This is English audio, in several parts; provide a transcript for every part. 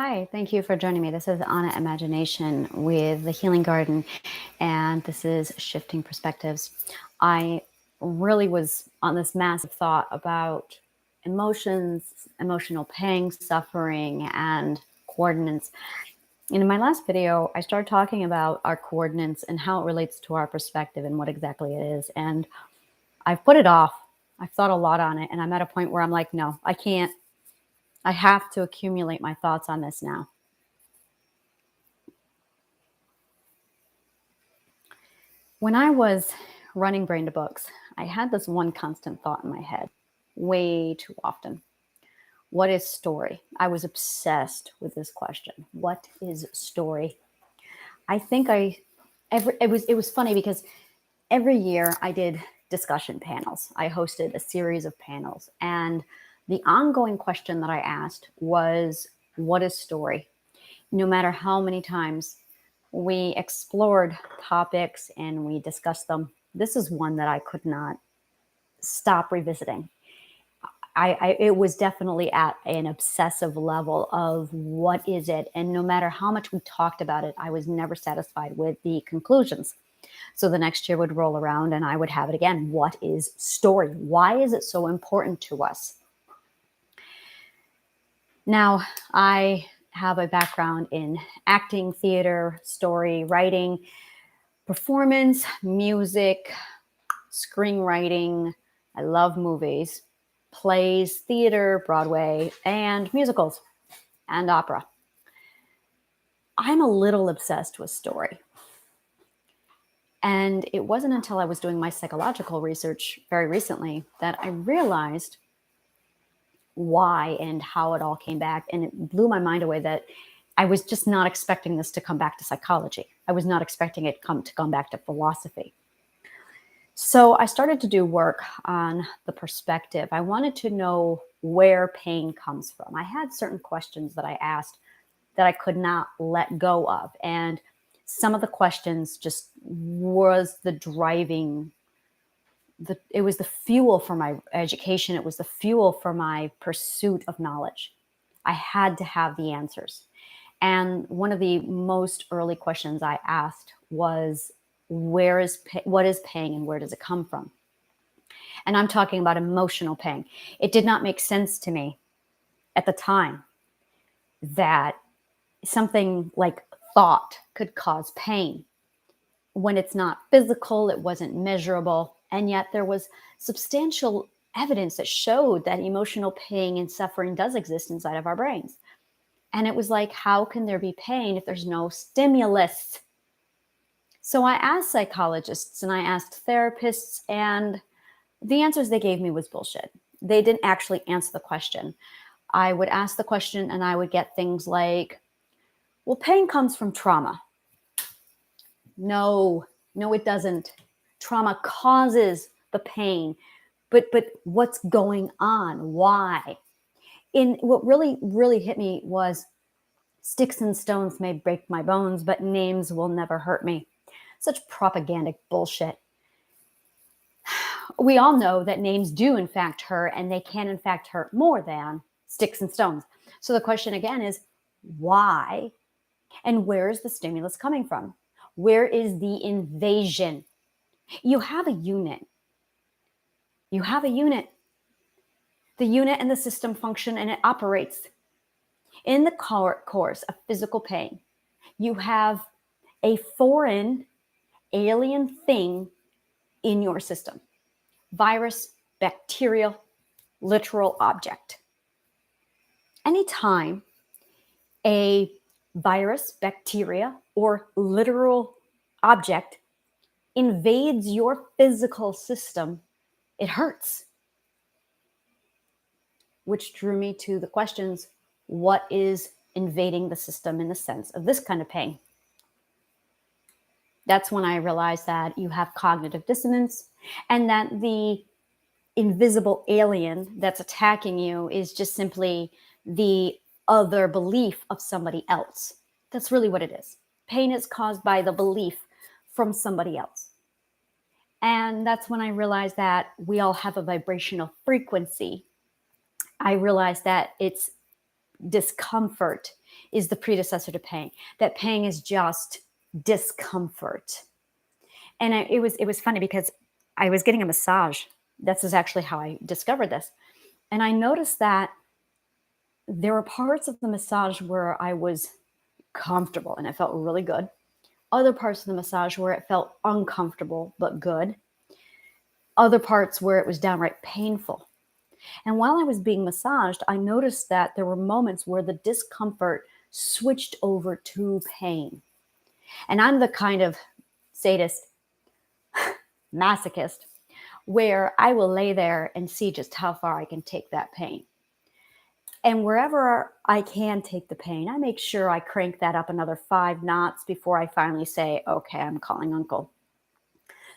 Hi, thank you for joining me. This is Anna Imagination with the Healing Garden, and this is Shifting Perspectives. I really was on this massive thought about emotions, emotional pain, suffering, and coordinates. And in my last video, I started talking about our coordinates and how it relates to our perspective and what exactly it is. And I've put it off. I've thought a lot on it, and I'm at a point where I'm like, no, I can't. I have to accumulate my thoughts on this now. When I was running Brain to Books, I had this one constant thought in my head way too often. What is story? I was obsessed with this question. What is story? I think it was funny because every year I did discussion panels. I hosted a series of panels, and the ongoing question that I asked was, what is story? No matter how many times we explored topics and we discussed them, this is one that I could not stop revisiting. It was definitely at an obsessive level of what is it? And no matter how much we talked about it, I was never satisfied with the conclusions. So the next year would roll around and I would have it again. What is story? Why is it so important to us? Now, I have a background in acting, theater, story, writing, performance, music, screenwriting. I love movies, plays, theater, Broadway, and musicals and opera. I'm a little obsessed with story. And it wasn't until I was doing my psychological research very recently that I realized why and how it all came back. And it blew my mind away that I was just not expecting this to come back to psychology. I was not expecting it to come back to philosophy. So I started to do work on the perspective. I wanted to know where pain comes from. I had certain questions that I asked that I could not let go of. And some of the questions just was the driving, it was the fuel for my education. It was the fuel for my pursuit of knowledge. I had to have the answers. And one of the most early questions I asked was, what is pain and where does it come from? And I'm talking about emotional pain. It did not make sense to me at the time that something like thought could cause pain when it's not physical, it wasn't measurable, and yet there was substantial evidence that showed that emotional pain and suffering does exist inside of our brains. And it was like, how can there be pain if there's no stimulus? So I asked psychologists and I asked therapists, and the answers they gave me was bullshit. They didn't actually answer the question. I would ask the question and I would get things like, well, pain comes from trauma. No, it doesn't. Trauma causes the pain. But what's going on? Why? And what really hit me was, sticks and stones may break my bones, but names will never hurt me. Such propagandic bullshit. We all know that names do in fact hurt, and they can in fact hurt more than sticks and stones. So the question again is, why? And where is the stimulus coming from? Where is the invasion? You have a unit. You have a unit. The unit and the system function and it operates. In the course of physical pain, you have a foreign alien thing in your system. Virus, bacterial, literal object. Anytime a virus, bacteria, or literal object invades your physical system, it hurts. Which drew me to the questions, what is invading the system in the sense of this kind of pain? That's when I realized that you have cognitive dissonance and that the invisible alien that's attacking you is just simply the other belief of somebody else. That's really what it is. Pain is caused by the belief from somebody else. And that's when I realized that we all have a vibrational frequency. I realized that it's discomfort is the predecessor to pain, that pain is just discomfort. And it was funny because I was getting a massage. This is actually how I discovered this. And I noticed that there were parts of the massage where I was comfortable and it felt really good. Other parts of the massage where it felt uncomfortable but good. Other parts where it was downright painful. And while I was being massaged, I noticed that there were moments where the discomfort switched over to pain. And I'm the kind of sadist, masochist, where I will lay there and see just how far I can take that pain. And wherever I can take the pain, I make sure I crank that up another 5 knots before I finally say, okay, I'm calling uncle.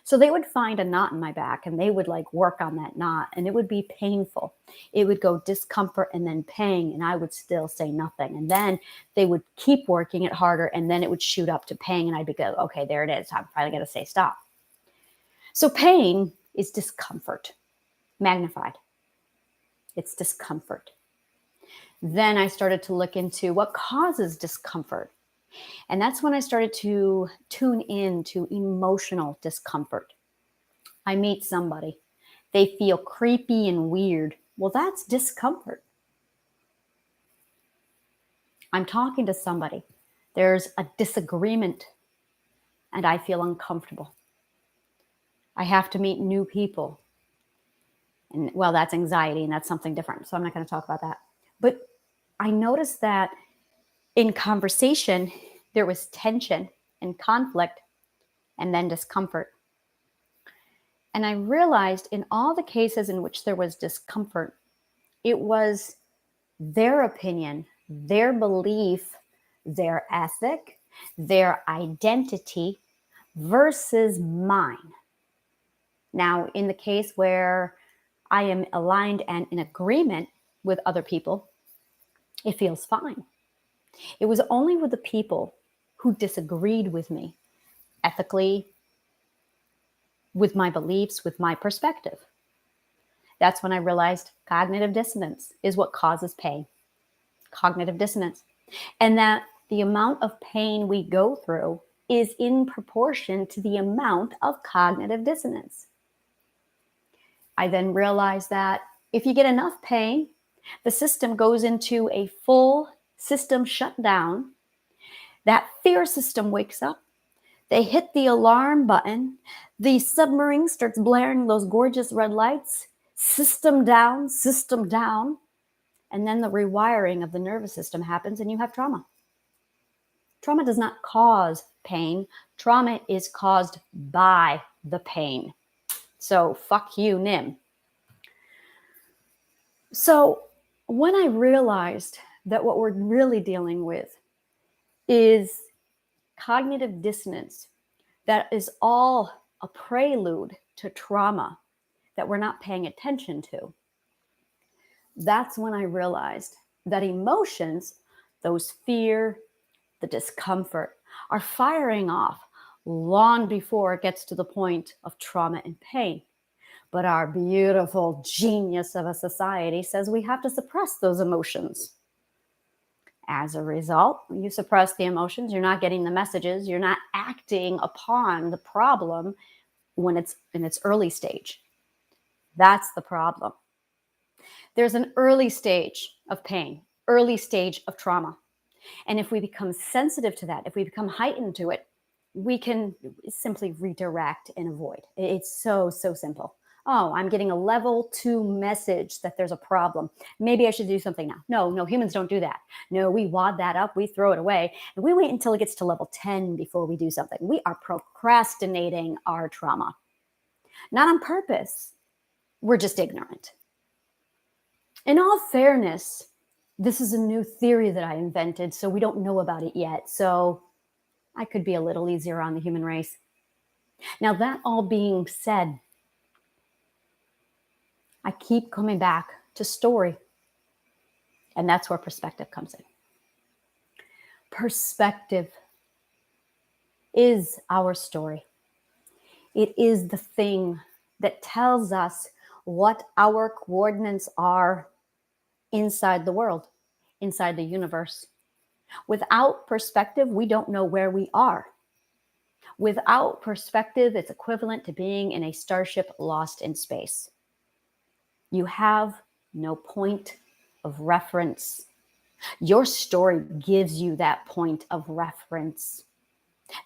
So they would find a knot in my back and they would like work on that knot and it would be painful. It would go discomfort and then pain and I would still say nothing. And then they would keep working it harder and then it would shoot up to pain and I'd be go, okay, there it is. I'm finally going to say stop. So pain is discomfort, magnified. It's discomfort. Then I started to look into what causes discomfort. And that's when I started to tune in to emotional discomfort. I meet somebody. They feel creepy and weird. Well, that's discomfort. I'm talking to somebody. There's a disagreement and I feel uncomfortable. I have to meet new people. And well, that's anxiety and that's something different. So I'm not going to talk about that. But I noticed that in conversation, there was tension and conflict and then discomfort. And I realized in all the cases in which there was discomfort, it was their opinion, their belief, their ethic, their identity versus mine. Now, in the case where I am aligned and in agreement with other people, it feels fine. It was only with the people who disagreed with me ethically, with my beliefs, with my perspective. That's when I realized cognitive dissonance is what causes pain. Cognitive dissonance. And that the amount of pain we go through is in proportion to the amount of cognitive dissonance. I then realized that if you get enough pain, the system goes into a full system shutdown. That fear system wakes up. They hit the alarm button. The submarine starts blaring those gorgeous red lights. System down, system down. And then the rewiring of the nervous system happens and you have trauma. Trauma does not cause pain. Trauma is caused by the pain. So fuck you, Nim. So when I realized that what we're really dealing with is cognitive dissonance, that is all a prelude to trauma that we're not paying attention to, that's when I realized that emotions, those fear, the discomfort, are firing off long before it gets to the point of trauma and pain. But our beautiful genius of a society says we have to suppress those emotions. As a result, you suppress the emotions, you're not getting the messages, you're not acting upon the problem when it's in its early stage. That's the problem. There's an early stage of pain, early stage of trauma. And if we become sensitive to that, if we become heightened to it, we can simply redirect and avoid. It's so simple. Oh, I'm getting a level 2 message that there's a problem. Maybe I should do something now. No, humans don't do that. No, we wad that up, we throw it away, and we wait until it gets to level 10 before we do something. We are procrastinating our trauma. Not on purpose. We're just ignorant. In all fairness, this is a new theory that I invented, so we don't know about it yet. So I could be a little easier on the human race. Now, that all being said, I keep coming back to story. And that's where perspective comes in. Perspective is our story. It is the thing that tells us what our coordinates are inside the world, inside the universe. Without perspective, we don't know where we are. Without perspective, it's equivalent to being in a starship lost in space. You have no point of reference. Your story gives you that point of reference.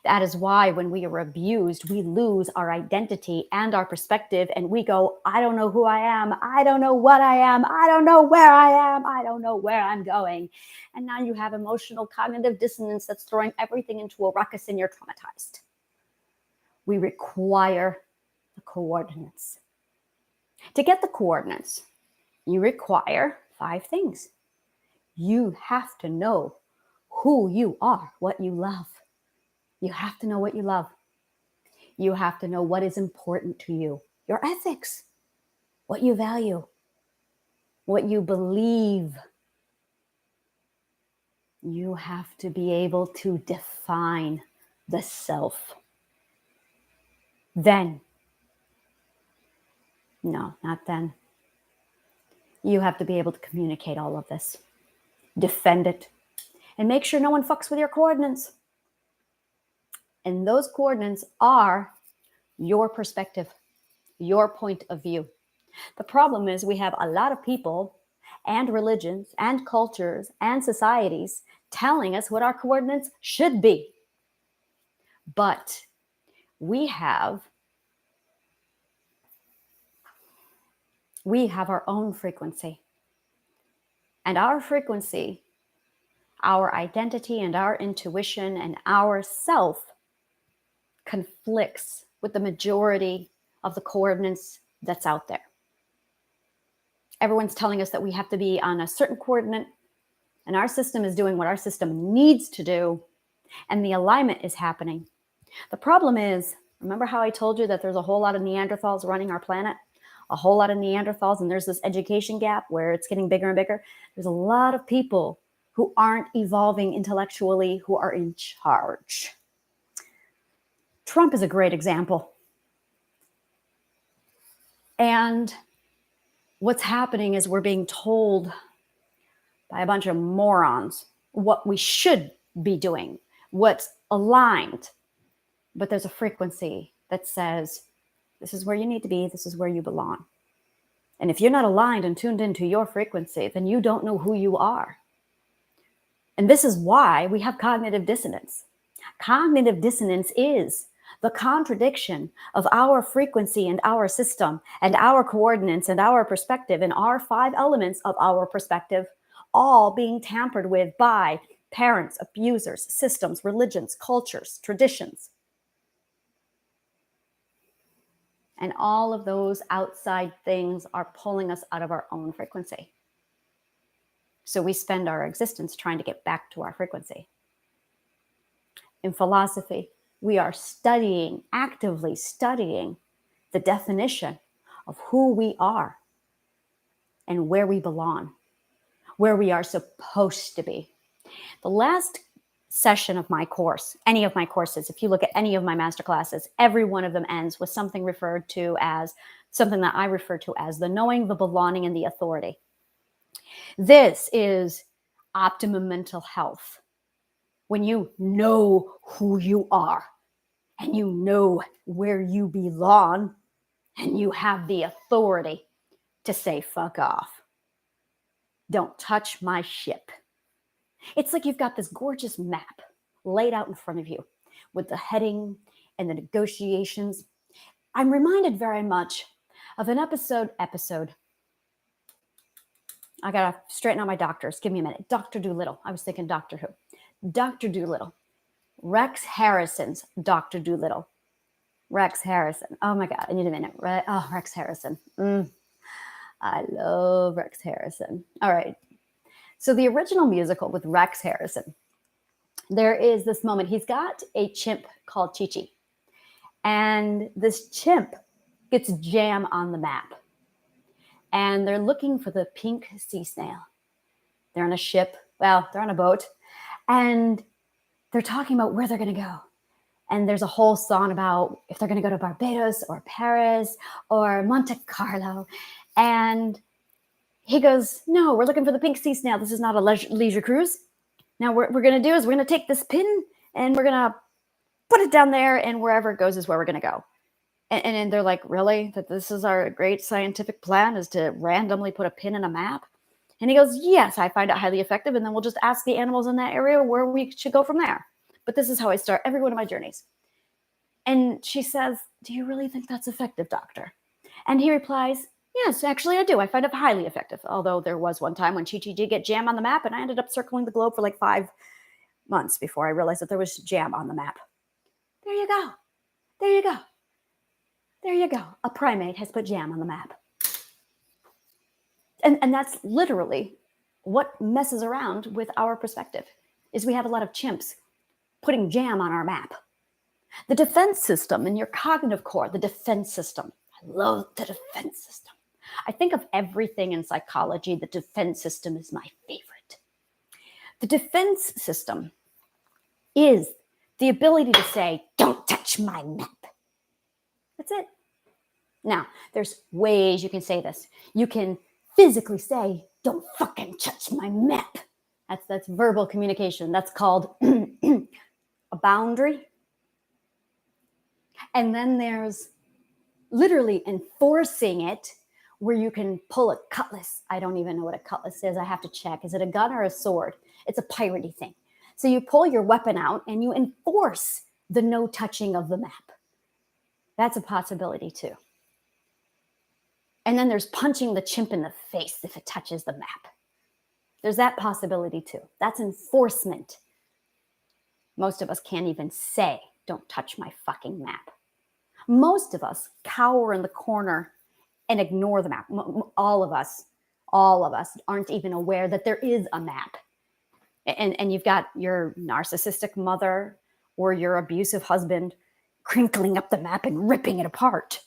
That is why when we are abused, we lose our identity and our perspective, and we go, I don't know who I am. I don't know what I am. I don't know where I am. I don't know where I'm going. And now you have emotional cognitive dissonance that's throwing everything into a ruckus and you're traumatized. We require the coordinates. To get the coordinates, you require 5 things. You have to know who you are, what you love. You have to know what you love. You have to know what is important to you, your ethics, what you value, what you believe. You have to be able to define the self. Then, no, not then. You have to be able to communicate all of this, defend it, and make sure no one fucks with your coordinates. And those coordinates are your perspective, your point of view. The problem is we have a lot of people and religions and cultures and societies telling us what our coordinates should be. But we have our own frequency. And our frequency, our identity and our intuition and our self conflicts with the majority of the coordinates that's out there. Everyone's telling us that we have to be on a certain coordinate, and our system is doing what our system needs to do, and the alignment is happening. The problem is, remember how I told you that there's a whole lot of Neanderthals running our planet? A whole lot of Neanderthals, and there's this education gap where it's getting bigger and bigger. There's a lot of people who aren't evolving intellectually who are in charge. Trump is a great example. And what's happening is we're being told by a bunch of morons what we should be doing, what's aligned. But there's a frequency that says, this is where you need to be, this is where you belong. And if you're not aligned and tuned into your frequency, then you don't know who you are. And this is why we have cognitive dissonance. Cognitive dissonance is the contradiction of our frequency and our system and our coordinates and our perspective and our 5 elements of our perspective all being tampered with by parents, abusers, systems, religions, cultures, traditions. And all of those outside things are pulling us out of our own frequency. So we spend our existence trying to get back to our frequency. In philosophy, we are actively studying the definition of who we are and where we belong, where we are supposed to be. The last session of my course, any of my courses, if you look at any of my masterclasses, every one of them ends with something that I refer to as the knowing, the belonging, and the authority. This is optimum mental health. When you know who you are and you know where you belong and you have the authority to say, fuck off. Don't touch my ship. It's like you've got this gorgeous map laid out in front of you with the heading and the negotiations. I'm reminded very much of an episode. I got to straighten out my doctors. Give me a minute. Dr. Dolittle. I was thinking Doctor Who. Dr. Dolittle. Rex Harrison's Dr. Dolittle. Rex Harrison. Oh my God. I need a minute. Rex Harrison. I love Rex Harrison. All right. So the original musical with Rex Harrison, there is this moment. He's got a chimp called Chi-Chi. And this chimp gets jam on the map. And they're looking for the pink sea snail. They're on a ship. Well, they're on a boat. And they're talking about where they're going to go. And there's a whole song about if they're going to go to Barbados or Paris or Monte Carlo. And he goes, no, we're looking for the pink sea snail. This is not a leisure cruise. Now what we're going to do is we're going to take this pin and we're going to put it down there, and wherever it goes is where we're going to go. And they're like, really? That this is our great scientific plan, is to randomly put a pin in a map? And he goes, yes, I find it highly effective. And then we'll just ask the animals in that area where we should go from there. But this is how I start every one of my journeys. And she says, do you really think that's effective, doctor? And he replies, yes, actually I do. I find it highly effective. Although there was one time when Chi-Chi did get jam on the map, and I ended up circling the globe for like 5 months before I realized that there was jam on the map. There you go. There you go. There you go. A primate has put jam on the map. And that's literally what messes around with our perspective, is we have a lot of chimps putting jam on our map. The defense system in your cognitive core, the defense system. I love the defense system. I think of everything in psychology, the defense system is my favorite. The defense system is the ability to say, don't touch my map. That's it. Now, there's ways you can say this. You can physically say, don't fucking touch my map. That's verbal communication. That's called a boundary. And then there's literally enforcing it, where you can pull a cutlass. I don't even know what a cutlass is. I have to check. Is it a gun or a sword? It's a piratey thing. So you pull your weapon out and you enforce the no touching of the map. That's a possibility too. And then there's punching the chimp in the face if it touches the map. There's that possibility too. That's enforcement. Most of us can't even say, don't touch my fucking map. Most of us cower in the corner and ignore the map. All of us aren't even aware that there is a map. And you've got your narcissistic mother or your abusive husband crinkling up the map and ripping it apart.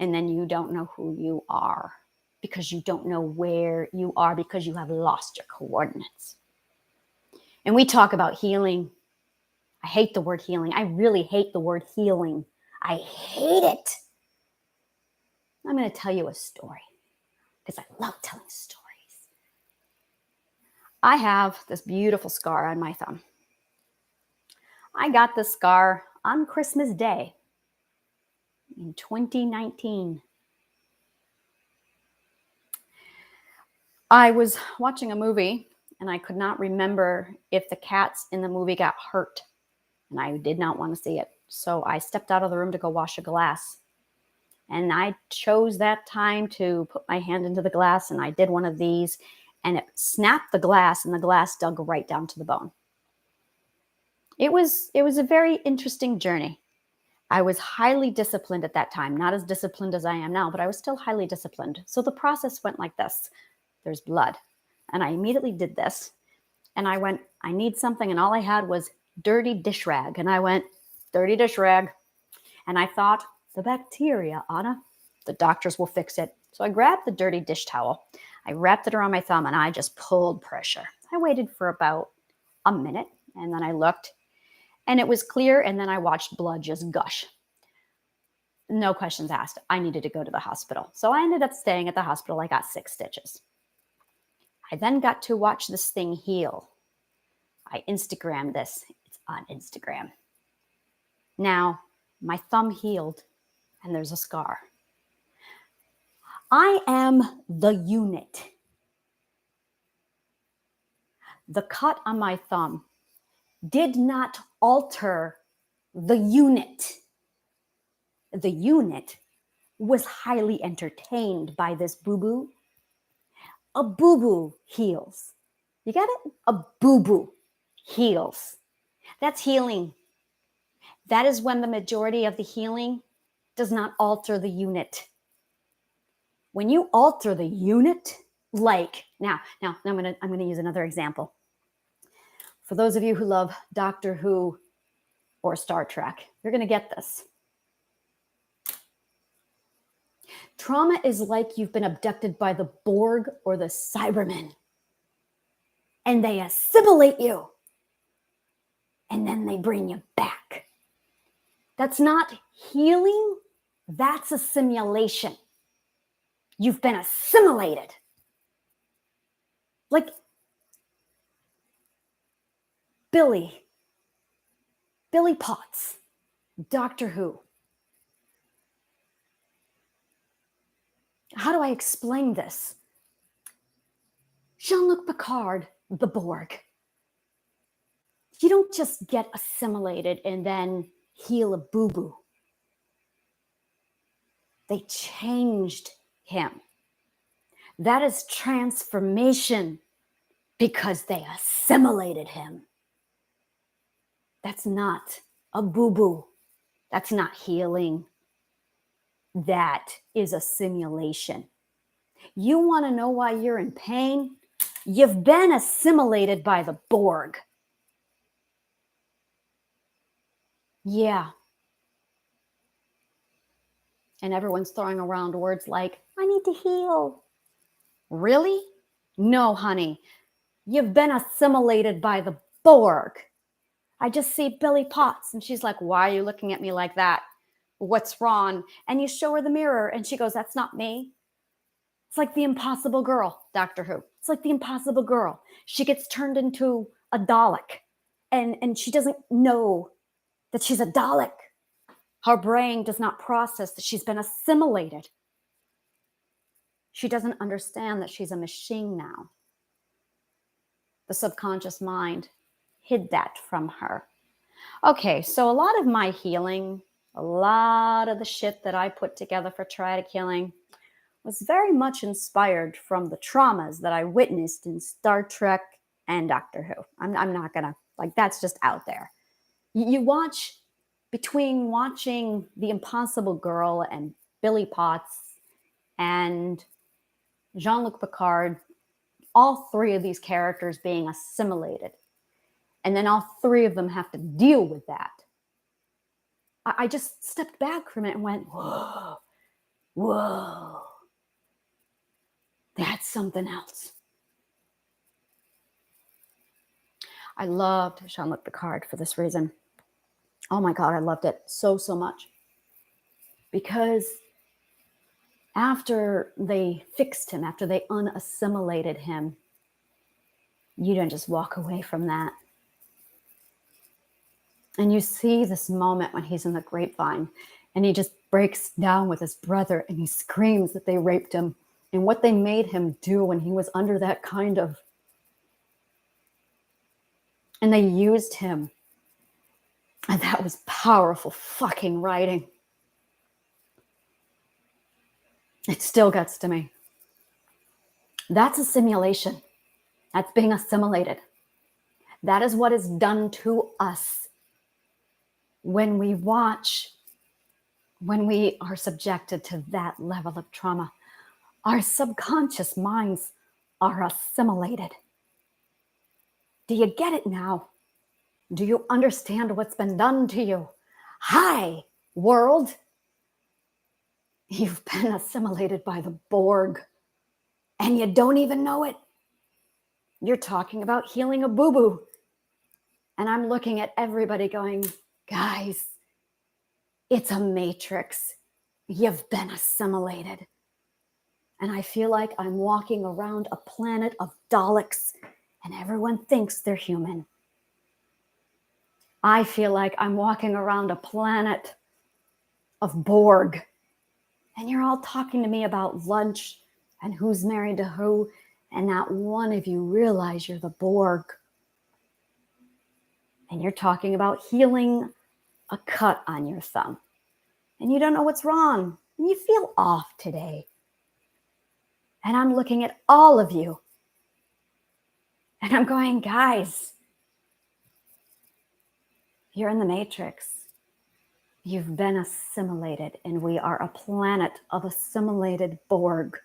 And then you don't know who you are, because you don't know where you are, because you have lost your coordinates. And we talk about healing. I hate the word healing. I really hate the word healing. I hate it. I'm going to tell you a story, because I love telling stories. I have this beautiful scar on my thumb. I got this scar on Christmas Day in 2019. I was watching a movie and I could not remember if the cats in the movie got hurt, and I did not want to see it. So I stepped out of the room to go wash a glass. And I chose that time to put my hand into the glass, and I did one of these, and it snapped the glass, and the glass dug right down to the bone. It was a very interesting journey. I was highly disciplined at that time, not as disciplined as I am now, but I was still highly disciplined. So the process went like this. There's blood. And I immediately did this. And I went, I need something. And all I had was dirty dish rag. And I went, dirty dish rag. And I thought, the bacteria, Anna, the doctors will fix it. So I grabbed the dirty dish towel. I wrapped it around my thumb and I just pulled pressure. I waited for about a minute and then I looked and it was clear. And then I watched blood just gush. No questions asked. I needed to go to the hospital. So I ended up staying at the hospital. I got 6 stitches. I then got to watch this thing heal. I Instagrammed this. It's on Instagram. Now, my thumb healed and there's a scar. I am the unit. The cut on my thumb did not alter the unit. The unit was highly entertained by this boo-boo. A boo-boo heals. You got it? A boo-boo heals. That's healing. That is when the majority of the healing does not alter the unit. When you alter the unit, like now I'm gonna use another example. For those of you who love Doctor Who or Star Trek, you're gonna get this. Trauma is like you've been abducted by the Borg or the Cybermen, and they assimilate you, and then they bring you back. That's not healing, that's assimilation. You've been assimilated. Like, Billy Potts, Doctor Who. How do I explain this? Jean-Luc Picard, the Borg. You don't just get assimilated and then heal a boo-boo. They changed him. That is transformation because they assimilated him. That's not a boo-boo. That's not healing. That is a simulation. You want to know why you're in pain? You've been assimilated by the Borg. Yeah. And everyone's throwing around words like, I need to heal. Really? No, honey. You've been assimilated by the Borg. I just see Billy Potts. And she's like, why are you looking at me like that? What's wrong? And you show her the mirror and she goes, that's not me. It's like the Impossible Girl, Doctor Who. It's like the Impossible Girl. She gets turned into a Dalek and she doesn't know that she's a Dalek. Her brain does not process that she's been assimilated. She doesn't understand that she's a machine now. The subconscious mind hid that from her. Okay, so a lot of my healing, a lot of the shit that I put together for traumatic healing was very much inspired from the traumas that I witnessed in Star Trek and Doctor Who. I'm not gonna, like, that's just out there. You watch, between watching The Impossible Girl and Billy Potts and Jean-Luc Picard, all three of these characters being assimilated, and then all three of them have to deal with that. I just stepped back from it and went, whoa, whoa. That's something else. I loved Jean-Luc Picard for this reason. Oh my God, I loved it so, so much. Because after they fixed him, after they unassimilated him, you don't just walk away from that. And you see this moment when he's in the grapevine and he just breaks down with his brother and he screams that they raped him and what they made him do when he was under that kind of, and they used him. And that was powerful fucking writing. It still gets to me. That's a simulation. That's being assimilated. That is what is done to us when we watch, when we are subjected to that level of trauma. Our subconscious minds are assimilated. Do you get it now? Do you understand what's been done to you? Hi, world. You've been assimilated by the Borg, and you don't even know it. You're talking about healing a boo-boo. And I'm looking at everybody going, guys, it's a matrix. You've been assimilated. And I feel like I'm walking around a planet of Daleks, and everyone thinks they're human. I feel like I'm walking around a planet of Borg, and you're all talking to me about lunch and who's married to who, and not one of you realize you're the Borg. And you're talking about healing a cut on your thumb, and you don't know what's wrong, and you feel off today. And I'm looking at all of you, and I'm going, guys, you're in the matrix. You've been assimilated, and we are a planet of assimilated Borg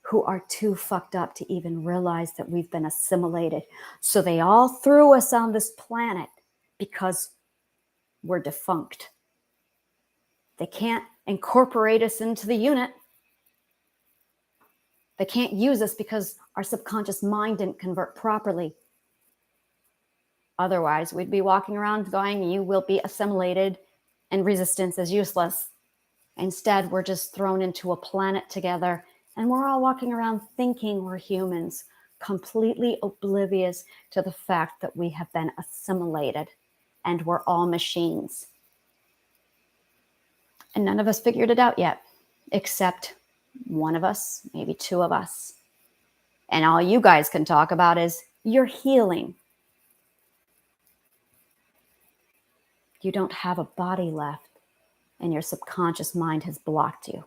who are too fucked up to even realize that we've been assimilated. So they all threw us on this planet because we're defunct. They can't incorporate us into the unit. They can't use us because our subconscious mind didn't convert properly. Otherwise, we'd be walking around going, you will be assimilated and resistance is useless. Instead, we're just thrown into a planet together and we're all walking around thinking we're humans. completely oblivious to the fact that we have been assimilated and we're all machines. And none of us figured it out yet, except one of us, maybe two of us. And all you guys can talk about is you're healing. You don't have a body left, and your subconscious mind has blocked you.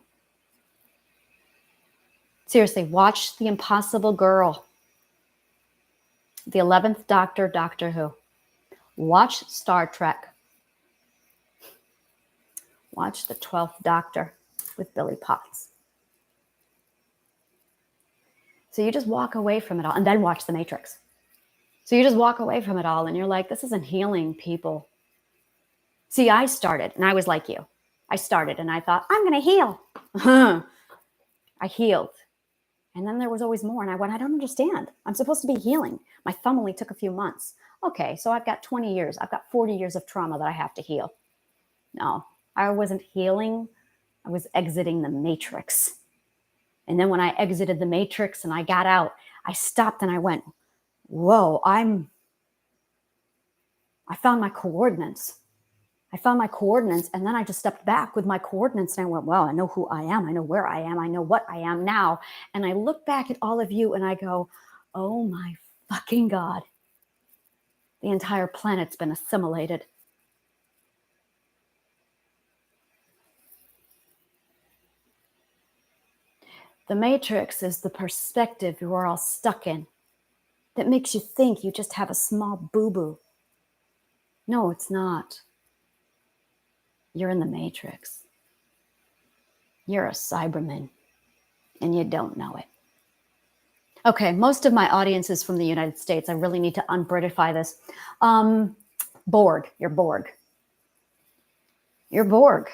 Seriously, watch The Impossible Girl, The 11th Doctor, Doctor Who. Watch Star Trek. Watch The 12th Doctor with Billy Potts. So you just walk away from it all, and then watch The Matrix. So you just walk away from it all, and you're like, this isn't healing, people. See, I started, and I was like you. I started, and I thought, I'm going to heal. I healed. And then there was always more. And I went, I don't understand. I'm supposed to be healing. My thumb only took a few months. Okay, so I've got 20 years. I've got 40 years of trauma that I have to heal. No, I wasn't healing. I was exiting the matrix. And then when I exited the matrix and I got out, I stopped and I went, whoa, I found my coordinates. And then I just stepped back with my coordinates and I went, well, I know who I am. I know where I am. I know what I am now. And I look back at all of you and I go, oh my fucking God. The entire planet's been assimilated. The matrix is the perspective you're all stuck in that makes you think you just have a small boo-boo. No, it's not. You're in the matrix. You're a Cyberman, and you don't know it. Okay, most of my audience is from the United States. I really need to un-Britify this. Borg, you're Borg. You're Borg.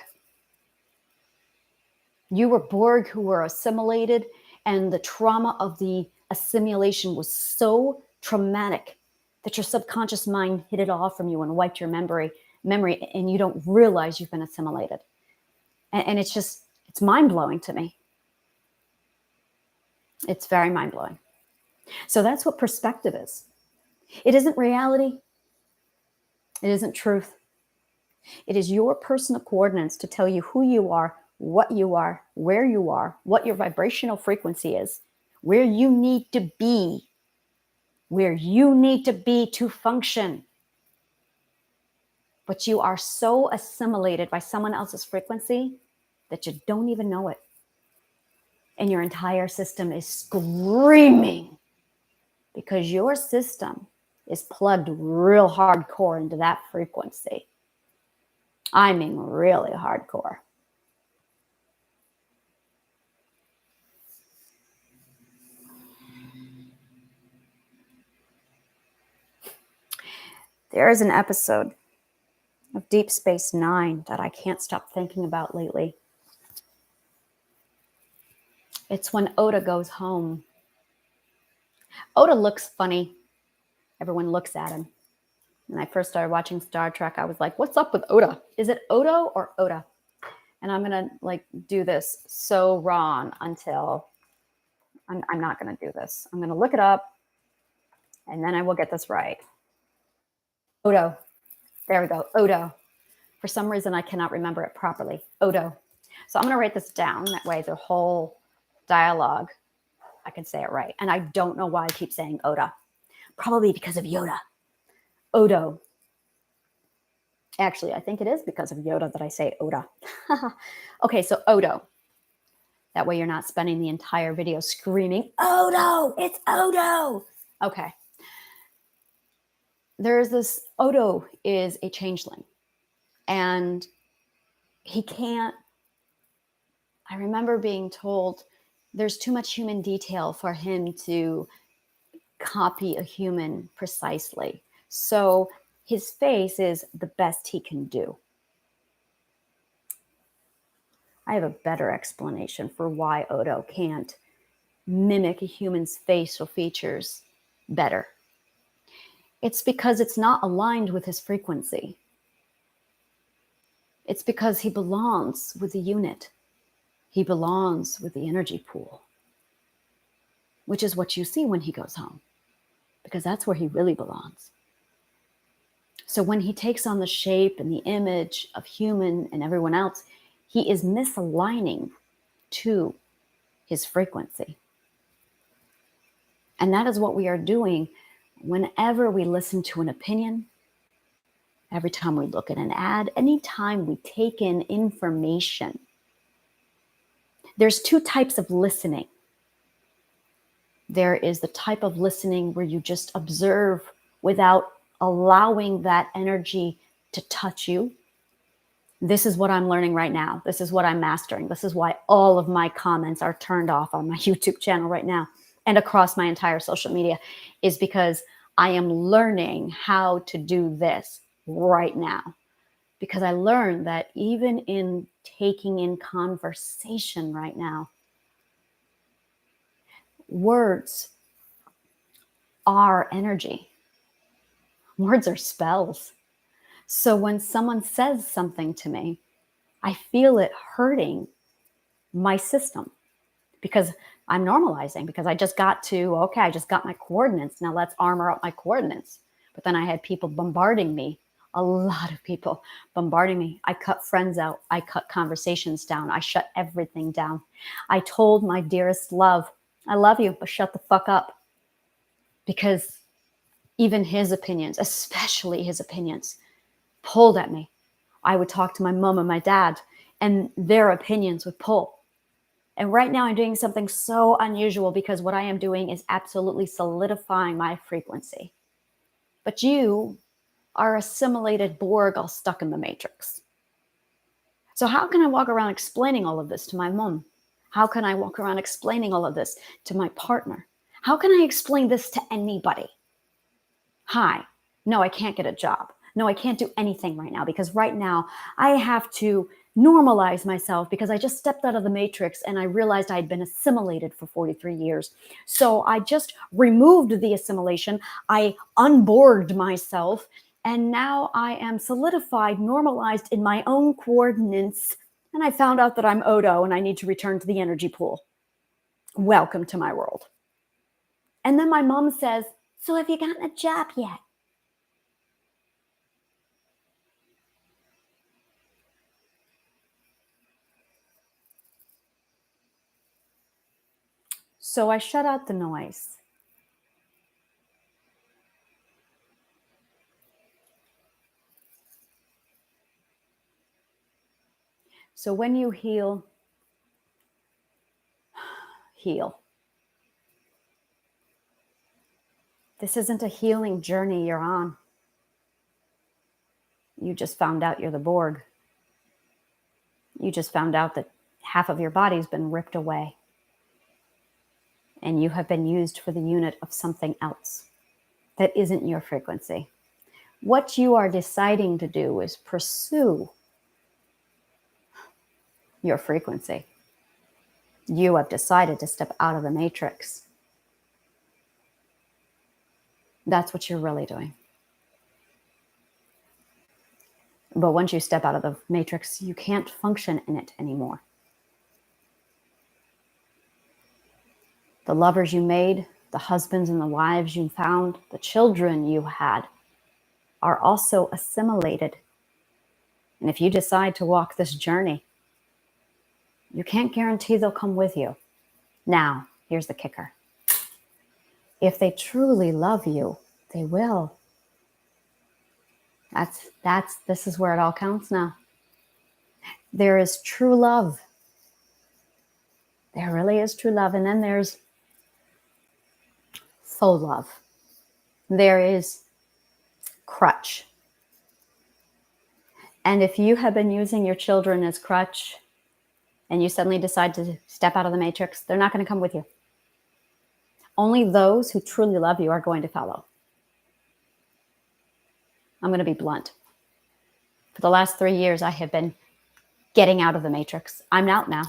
You were Borg who were assimilated, and the trauma of the assimilation was so traumatic that your subconscious mind hid it all from you and wiped your memory, and you don't realize you've been assimilated. And it's mind-blowing to me. It's very mind-blowing. So that's what perspective is. It isn't reality. It isn't truth. It is your personal coordinates to tell you who you are, what you are, where you are, what your vibrational frequency is, where you need to be to function. But you are so assimilated by someone else's frequency that you don't even know it. And your entire system is screaming because your system is plugged real hardcore into that frequency. I mean, really hardcore. There is an episode of Deep Space Nine that I can't stop thinking about lately. It's when Oda goes home. Oda looks funny. Everyone looks at him. When I first started watching Star Trek, I was like, what's up with Oda? Is it Odo or Oda? And I'm going to do this so wrong until I'm not going to do this. I'm going to look it up and then I will get this right. Odo. There we go. Odo. For some reason, I cannot remember it properly. Odo. So I'm going to write this down. That way the whole dialogue, I can say it right. And I don't know why I keep saying Oda. Probably because of Yoda. Odo. Actually, I think it is because of Yoda that I say Oda. Okay, so Odo. That way you're not spending the entire video screaming, Odo, it's Odo. Okay. There's this, Odo is a changeling. And he can't, I remember being told there's too much human detail for him to copy a human precisely. So his face is the best he can do. I have a better explanation for why Odo can't mimic a human's facial features better. It's because it's not aligned with his frequency. It's because he belongs with the unit. He belongs with the energy pool. which is what you see when he goes home, because that's where he really belongs. So when he takes on the shape and the image of human and everyone else, he is misaligning to his frequency. And that is what we are doing whenever we listen to an opinion, every time we look at an ad, anytime we take in information. There's two types of listening. There is the type of listening where you just observe without allowing that energy to touch you. This is what I'm learning right now. This is what I'm mastering. This is why all of my comments are turned off on my YouTube channel right now and across my entire social media, is because I am learning how to do this right now. Because I learned that even in taking in conversation right now, words are energy. Words are spells. So when someone says something to me, I feel it hurting my system because I'm normalizing, because I just got my coordinates. Now let's armor up my coordinates. But then I had people bombarding me, a lot of people bombarding me. I cut friends out. I cut conversations down. I shut everything down. I told my dearest love, I love you, but shut the fuck up. Because even his opinions, especially his opinions, pulled at me. I would talk to my mom and my dad, and their opinions would pull. And right now I'm doing something so unusual, because what I am doing is absolutely solidifying my frequency. But you are assimilated Borg all stuck in the matrix. So how can I walk around explaining all of this to my mom? How can I walk around explaining all of this to my partner? How can I explain this to anybody? Hi, no, I can't get a job. No, I can't do anything right now, because right now I have to normalize myself, because I just stepped out of the matrix and I realized I had been assimilated for 43 years. So I just removed the assimilation. I unborged myself, and now I am solidified, normalized in my own coordinates. And I found out that I'm Odo and I need to return to the energy pool. Welcome to my world. And then my mom says, so have you gotten a job yet? So I shut out the noise. So when you heal, heal. This isn't a healing journey you're on. You just found out you're the Borg. You just found out that half of your body's been ripped away, and you have been used for the unit of something else that isn't your frequency. What you are deciding to do is pursue your frequency. You have decided to step out of the matrix. That's what you're really doing. But once you step out of the matrix, you can't function in it anymore. The lovers you made, the husbands and the wives you found, the children you had are also assimilated. And if you decide to walk this journey, you can't guarantee they'll come with you. Now, here's the kicker. If they truly love you, they will. This is where it all counts now. There is true love. There really is true love. And then there's faux love. There is crutch. And if you have been using your children as crutch and you suddenly decide to step out of the matrix, they're not going to come with you. Only those who truly love you are going to follow. I'm going to be blunt. For the last 3 years, I have been getting out of the matrix. I'm out now.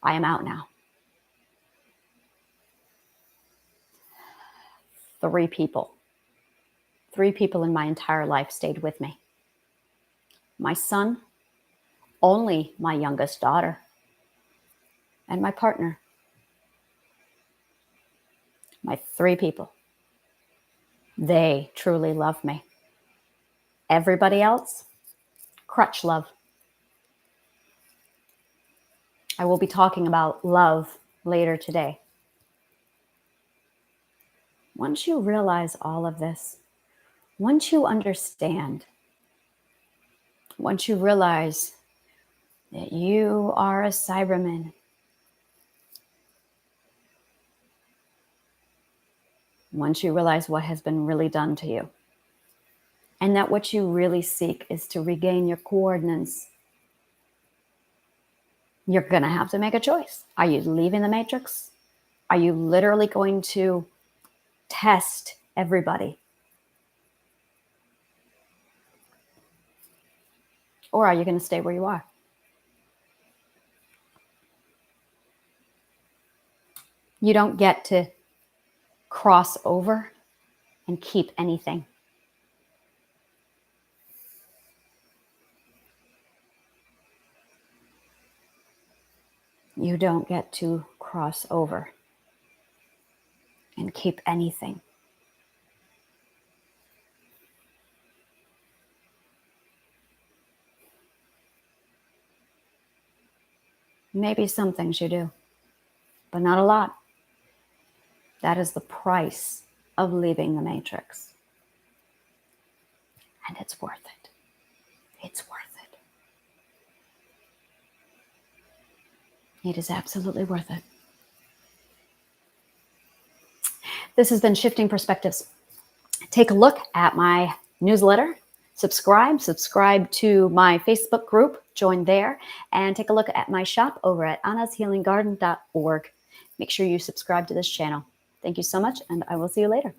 I am out now. 3 people. 3 people in my entire life stayed with me. My son, only my youngest daughter, and my partner. My 3 people. They truly love me. Everybody else, crutch love. I will be talking about love later today. Once you realize all of this, once you understand, once you realize that you are a Cyberman, once you realize what has been really done to you, and that what you really seek is to regain your coordinates, you're going to have to make a choice. Are you leaving the matrix? Are you literally going to test everybody? Or are you going to stay where you are? You don't get to cross over and keep anything. You don't get to cross over and keep anything. Maybe some things you do, but not a lot. That is the price of leaving the matrix. And it's worth it. It's worth it. It is absolutely worth it. This has been Shifting Perspectives. Take a look at my newsletter. Subscribe to my Facebook group, join there, and take a look at my shop over at annashealinggarden.org. Make sure you subscribe to this channel. Thank you so much, and I will see you later.